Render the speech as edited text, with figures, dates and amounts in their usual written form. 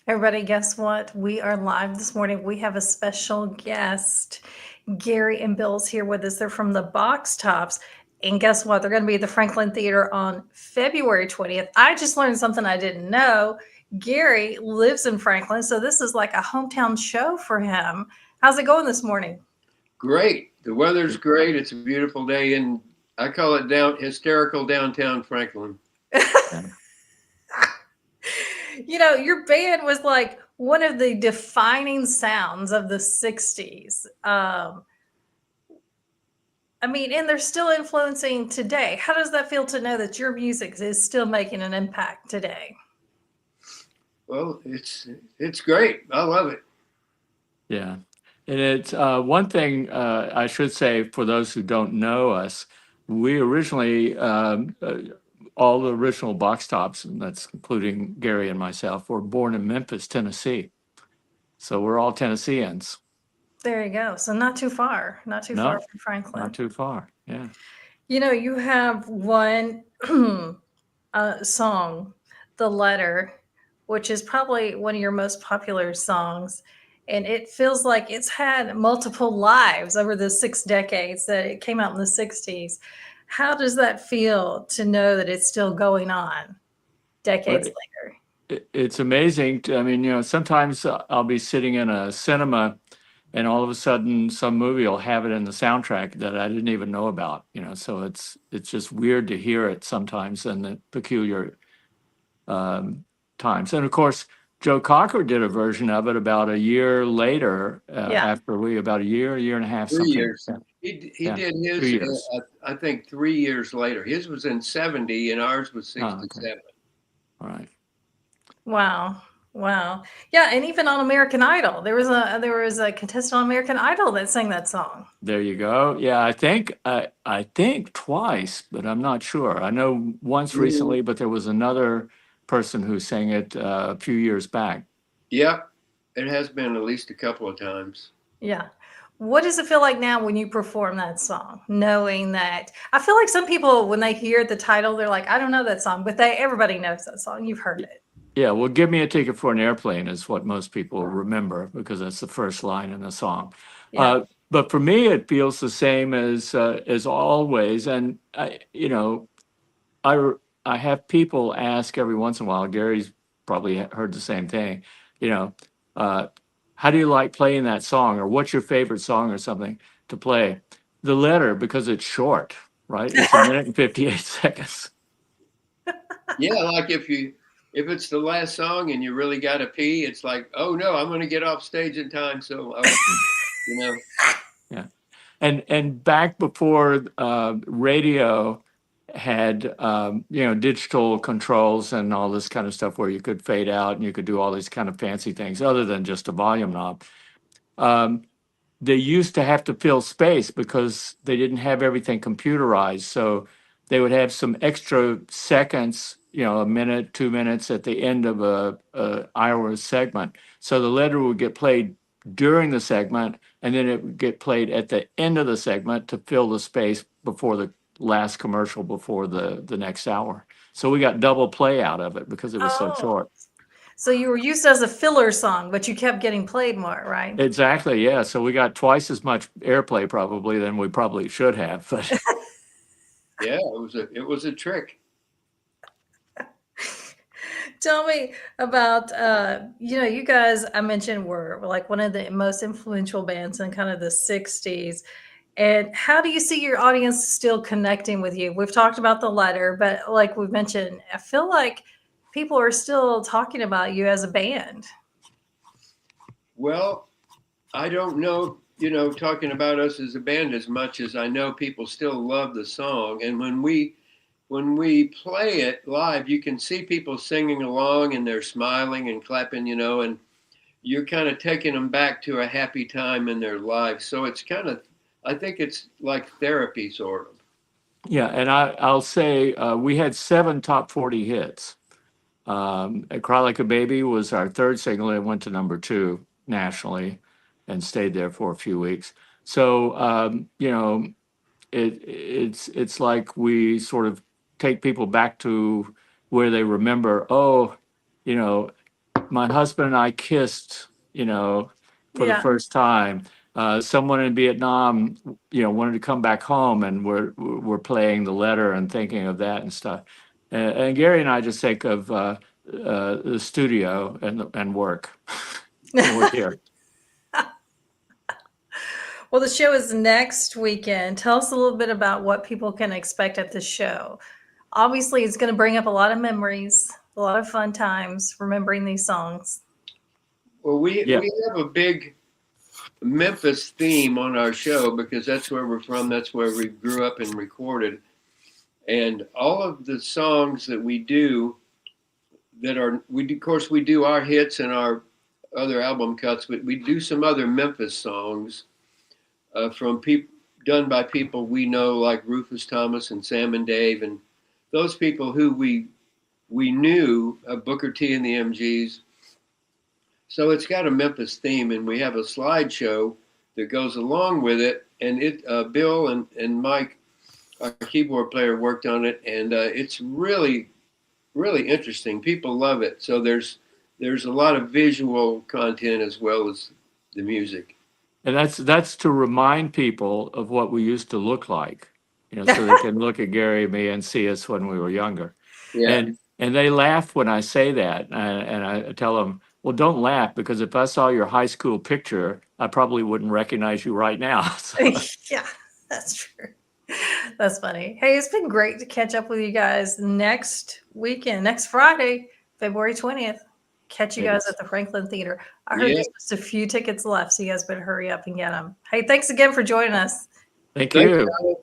Everybody, guess what? We are live this morning. We have a special guest. Gary and Bill's here with us. They're from the Boxtops. And guess what? They're going to be at the Franklin Theater on February 20th. I just learned something I didn't know. Gary lives in Franklin, so this is like a hometown show for him. How's it going this morning? Great. The weather's great. It's a beautiful day, and I call it hysterical downtown Franklin. Yeah. Your band was like one of the defining sounds of the 60s. And they're still influencing today. How does that feel to know that your music is still making an impact today? Well, it's great. I love it. Yeah. And it's one thing I should say for those who don't know us, we originally, all the original Boxtops, and that's including Gary and myself, were born in Memphis, Tennessee. So we're all Tennesseans. There you go. So not too far, not too far No, from Franklin. not too far. Yeah. You have one song, The Letter, which is probably one of your most popular songs. And it feels like it's had multiple lives over the 6 decades that it came out in the 60s. How does that feel to know that it's still going on decades But later? it's amazing. Sometimes I'll be sitting in a cinema and all of a sudden some movie will have it in the soundtrack that I didn't even know about, so it's just weird to hear it sometimes in the peculiar times. And of course, Joe Cocker did a version of it about a year later, Yeah. after about a year and a half, 3 years. something. He Yeah, did 2 years. I think 3 years later. His was in 70, and ours was Oh, okay. 67. All right. Wow. Wow. Yeah, and even on American Idol, there was a contestant on American Idol that sang that song. There you go. Yeah, I think twice, but I'm not sure. I know once recently, but there was another person who sang it a few years back. Yep, it has been at least a couple of times. Yeah. What does it feel like now when you perform that song? Knowing that I feel like some people when they hear the title, they're like, I don't know that song, but everybody knows that song. You've heard it. Yeah, well, "Give Me a Ticket for an Airplane" is what most people remember because that's the first line in the song. Yeah. But for me, it feels the same as always. And I I have people ask every once in a while. Gary's probably heard the same thing. You know, uh, how do you like playing that song, or what's your favorite song, or something to play? The Letter, because it's short, right? It's a minute and 58 seconds. Yeah, like if it's the last song and you really got to pee, it's like, oh no, I'm going to get off stage in time. So, you know, Yeah. And back before radio had digital controls and all this kind of stuff where you could fade out and you could do all these kind of fancy things other than just a volume knob. They used to have to fill space because they didn't have everything computerized. So they would have some extra seconds, a minute, 2 minutes at the end of a hour segment. So the letter would get played during the segment, and then it would get played at the end of the segment to fill the space before the last commercial before the next hour. So we got double play out of it because it was so Oh. short. So you were used as a filler song, but you kept getting played more, right? Exactly, yeah. So we got twice as much airplay probably than we probably should have. But yeah, it was a trick. Tell me about you guys I mentioned were like one of the most influential bands in kind of the 60s. And how do you see your audience still connecting with you? We've talked about the letter, but like we mentioned, I feel like people are still talking about you as a band. Well, I don't know, talking about us as a band as much as I know people still love the song. And when we play it live, you can see people singing along and they're smiling and clapping, and you're kind of taking them back to a happy time in their lives. So it's kind of, I think it's like therapy, sort of. yeah, and I'll say we had 7 top 40 hits. "Cry Like a Baby" was our third single. It went to number 2 nationally and stayed there for a few weeks. So it's like we sort of take people back to where they remember. Oh, you know, my husband and I kissed, you know, for the Yeah. first time. Someone in Vietnam, you know, wanted to come back home, and we're playing the letter and thinking of that and stuff. And Gary and I just think of the studio and work when we're here. Well, the show is next weekend. Tell us a little bit about what people can expect at the show. Obviously, it's going to bring up a lot of memories, a lot of fun times remembering these songs. Well, Yeah. we have a big Memphis theme on our show because that's where we're from. That's where we grew up and recorded. And all of the songs that we do of course, we do our hits and our other album cuts, but we do some other Memphis songs from people done by people we know, like Rufus Thomas and Sam and Dave, and those people who we knew, Booker T and the MGs. So it's got a Memphis theme, and we have a slideshow that goes along with it. And Bill and Mike, our keyboard player, worked on it, and it's really, really interesting. People love it. So there's a lot of visual content as well as the music. And that's to remind people of what we used to look like, you know, so they can look at Gary and me and see us when we were younger. Yeah. And they laugh when I say that, and I tell them, well, don't laugh, because if I saw your high school picture, I probably wouldn't recognize you right now. So, Yeah, that's true. That's funny. Hey, it's been great to catch up with you guys next weekend, next Friday, February 20th. Catch you guys Yes. at the Franklin Theater. I heard Yeah. there's just a few tickets left, so you guys better hurry up and get them. Hey, thanks again for joining us. thank Thanks, you. Alex.